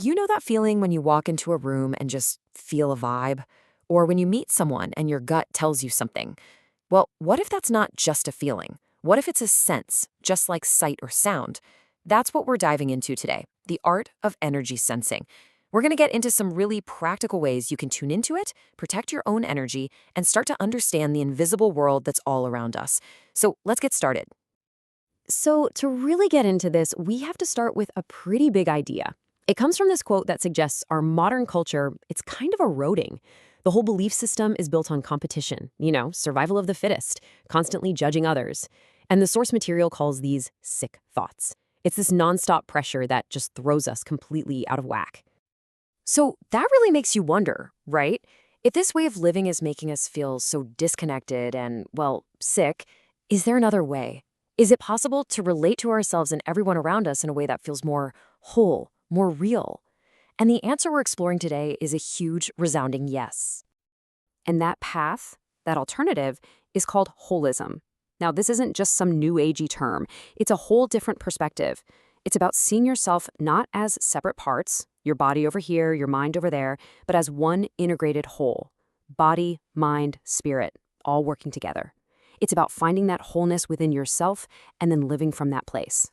You know that feeling when you walk into a room and just feel a vibe? Or when you meet someone and your gut tells you something? Well, what if that's not just a feeling? What if it's a sense, just like sight or sound? That's what we're diving into today, the art of energy sensing. We're going to get into some really practical ways you can tune into it, protect your own energy, and start to understand the invisible world that's all around us. So let's get started. So, to really get into this, we have to start with a pretty big idea. It comes from this quote that suggests our modern culture, it's kind of eroding. The whole belief system is built on competition, survival of the fittest, constantly judging others. And the source material calls these sick thoughts. It's this nonstop pressure that just throws us completely out of whack. So that really makes you wonder, right? If this way of living is making us feel so disconnected and, well, sick, is there another way? Is it possible to relate to ourselves and everyone around us in a way that feels more whole, more real? And the answer we're exploring today is a huge, resounding yes. And that path, that alternative, is called holism. Now, this isn't just some new agey term. It's a whole different perspective. It's about seeing yourself not as separate parts, your body over here, your mind over there, but as one integrated whole. Body, mind, spirit, all working together. It's about finding that wholeness within yourself and then living from that place.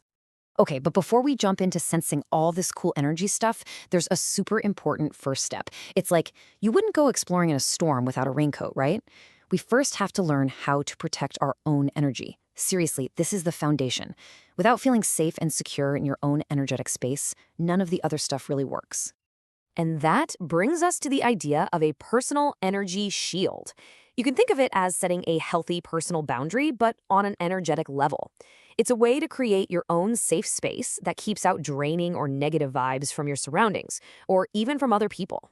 Okay, but before we jump into sensing all this cool energy stuff, there's a super important first step. It's like you wouldn't go exploring in a storm without a raincoat, right? We first have to learn how to protect our own energy. Seriously, this is the foundation. Without feeling safe and secure in your own energetic space, none of the other stuff really works. And that brings us to the idea of a personal energy shield. You can think of it as setting a healthy personal boundary, but on an energetic level. It's a way to create your own safe space that keeps out draining or negative vibes from your surroundings, or even from other people.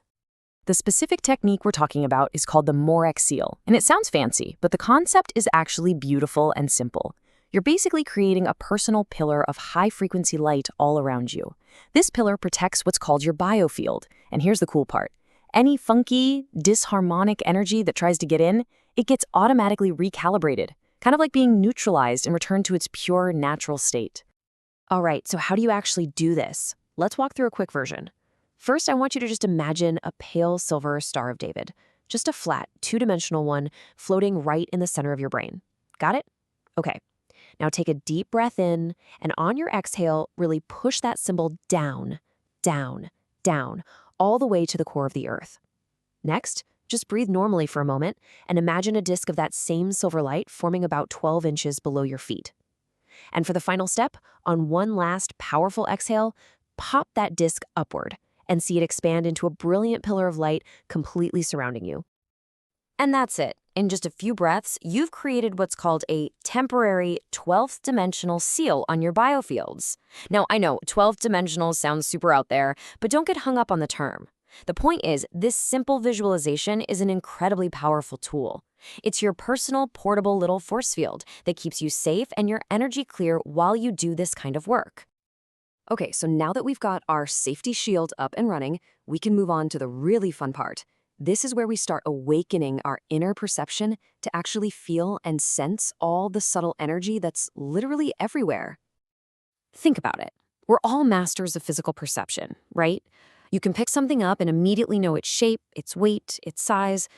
The specific technique we're talking about is called the Morex seal, and it sounds fancy, but the concept is actually beautiful and simple. You're basically creating a personal pillar of high-frequency light all around you. This pillar protects what's called your biofield, and here's the cool part. Any funky, disharmonic energy that tries to get in, it gets automatically recalibrated, kind of like being neutralized and returned to its pure, natural state. All right, so how do you actually do this? Let's walk through a quick version. First, I want you to just imagine a pale silver Star of David, just a flat, two-dimensional one floating right in the center of your brain. Got it? Okay. Now take a deep breath in, and on your exhale, really push that symbol down, down, down, all the way to the core of the earth. Next, just breathe normally for a moment and imagine a disk of that same silver light forming about 12 inches below your feet. And for the final step, on one last powerful exhale, pop that disk upward and see it expand into a brilliant pillar of light completely surrounding you. And that's it. In just a few breaths, you've created what's called a temporary 12th dimensional seal on your biofields. Now, I know 12th dimensional sounds super out there, but don't get hung up on the term. The point is, this simple visualization is an incredibly powerful tool. It's your personal, portable little force field that keeps you safe and your energy clear while you do this kind of work. Okay, so now that we've got our safety shield up and running, we can move on to the really fun part. This is where we start awakening our inner perception to actually feel and sense all the subtle energy that's literally everywhere. Think about it. We're all masters of physical perception, right? You can pick something up and immediately know its shape, its weight, its size.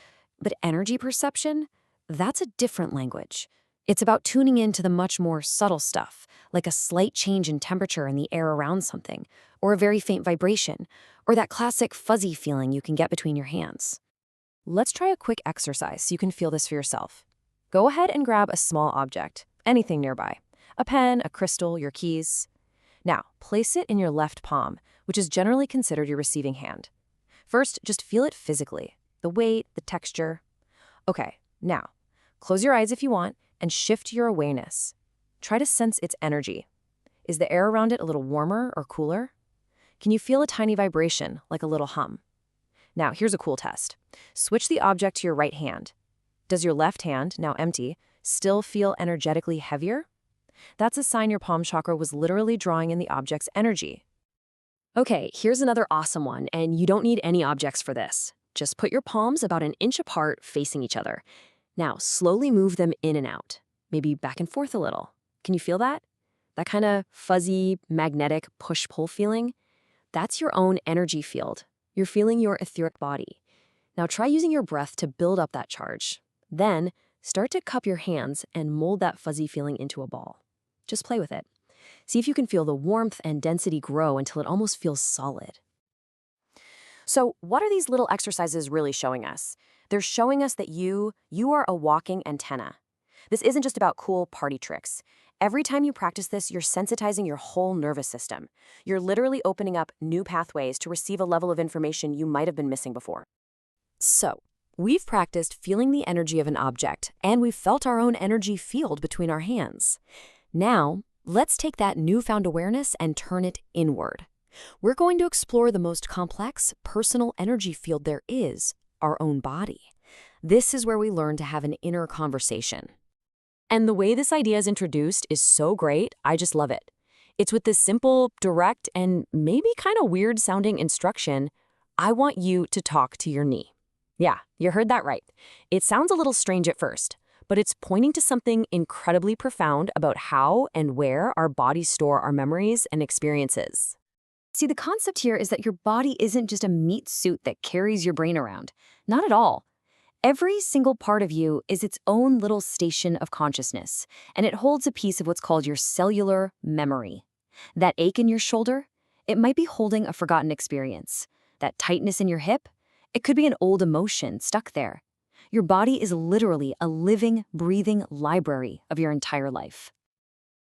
But energy perception? That's a different language. It's about tuning into the much more subtle stuff, like a slight change in temperature in the air around something, or a very faint vibration, or that classic fuzzy feeling you can get between your hands. Let's try a quick exercise so you can feel this for yourself. Go ahead and grab a small object, anything nearby. A pen, a crystal, your keys. Now, place it in your left palm, which is generally considered your receiving hand. First, just feel it physically, the weight, the texture. Okay, now, close your eyes if you want and shift your awareness. Try to sense its energy. Is the air around it a little warmer or cooler? Can you feel a tiny vibration, like a little hum? Now, here's a cool test. Switch the object to your right hand. Does your left hand, now empty, still feel energetically heavier? That's a sign your palm chakra was literally drawing in the object's energy. Okay, here's another awesome one, and you don't need any objects for this. Just put your palms about an inch apart facing each other. Now, slowly move them in and out, maybe back and forth a little. Can you feel that? That kind of fuzzy, magnetic push-pull feeling? That's your own energy field. You're feeling your etheric body. Now try using your breath to build up that charge. Then start to cup your hands and mold that fuzzy feeling into a ball. Just play with it. See if you can feel the warmth and density grow until it almost feels solid. So, what are these little exercises really showing us? They're showing us that you are a walking antenna. This isn't just about cool party tricks. Every time you practice this, you're sensitizing your whole nervous system. You're literally opening up new pathways to receive a level of information you might have been missing before. So, we've practiced feeling the energy of an object, and we've felt our own energy field between our hands. Now, let's take that newfound awareness and turn it inward. We're going to explore the most complex personal energy field there is, our own body. This is where we learn to have an inner conversation. And the way this idea is introduced is so great, I just love it. It's with this simple, direct, and maybe kind of weird-sounding instruction, I want you to talk to your knee. Yeah, you heard that right. It sounds a little strange at first, but it's pointing to something incredibly profound about how and where our bodies store our memories and experiences. See, the concept here is that your body isn't just a meat suit that carries your brain around. Not at all. Every single part of you is its own little station of consciousness, and it holds a piece of what's called your cellular memory. That ache in your shoulder, it might be holding a forgotten experience. That tightness in your hip, it could be an old emotion stuck there. Your body is literally a living, breathing library of your entire life.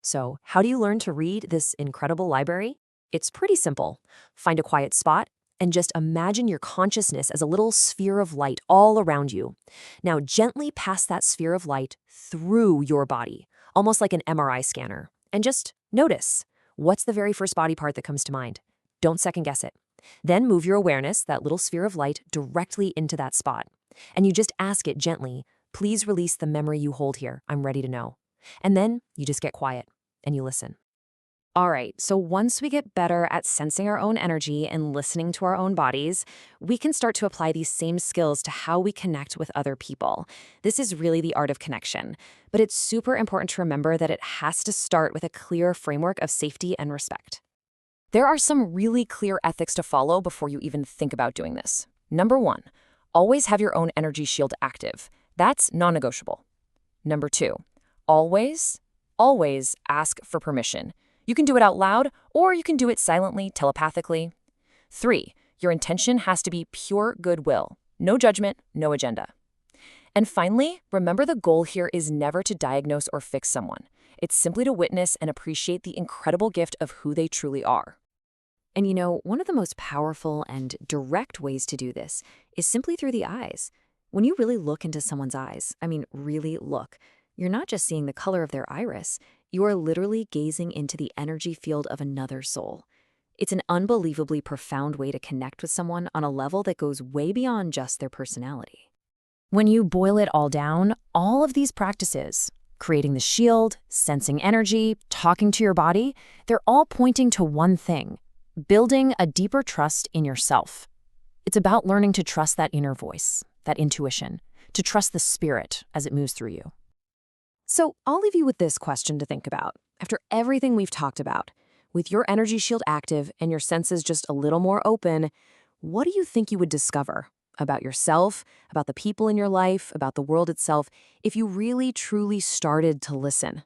So, how do you learn to read this incredible library? It's pretty simple. Find a quiet spot and just imagine your consciousness as a little sphere of light all around you. Now gently pass that sphere of light through your body, almost like an MRI scanner. And just notice, what's the very first body part that comes to mind? Don't second guess it. Then move your awareness, that little sphere of light, directly into that spot. And you just ask it gently, please release the memory you hold here. I'm ready to know. And then you just get quiet and you listen. All right, so once we get better at sensing our own energy and listening to our own bodies, we can start to apply these same skills to how we connect with other people. This is really the art of connection, but it's super important to remember that it has to start with a clear framework of safety and respect. There are some really clear ethics to follow before you even think about doing this. Number 1, always have your own energy shield active. That's non-negotiable. Number 2, always ask for permission. You can do it out loud, or you can do it silently, telepathically. 3, your intention has to be pure goodwill. No judgment, no agenda. And finally, remember the goal here is never to diagnose or fix someone. It's simply to witness and appreciate the incredible gift of who they truly are. And you know, one of the most powerful and direct ways to do this is simply through the eyes. When you really look into someone's eyes, really look, you're not just seeing the color of their iris, you are literally gazing into the energy field of another soul. It's an unbelievably profound way to connect with someone on a level that goes way beyond just their personality. When you boil it all down, all of these practices, creating the shield, sensing energy, talking to your body, they're all pointing to one thing: building a deeper trust in yourself. It's about learning to trust that inner voice, that intuition, to trust the spirit as it moves through you. So I'll leave you with this question to think about. After everything we've talked about, with your energy shield active and your senses just a little more open, what do you think you would discover about yourself, about the people in your life, about the world itself, if you really truly started to listen?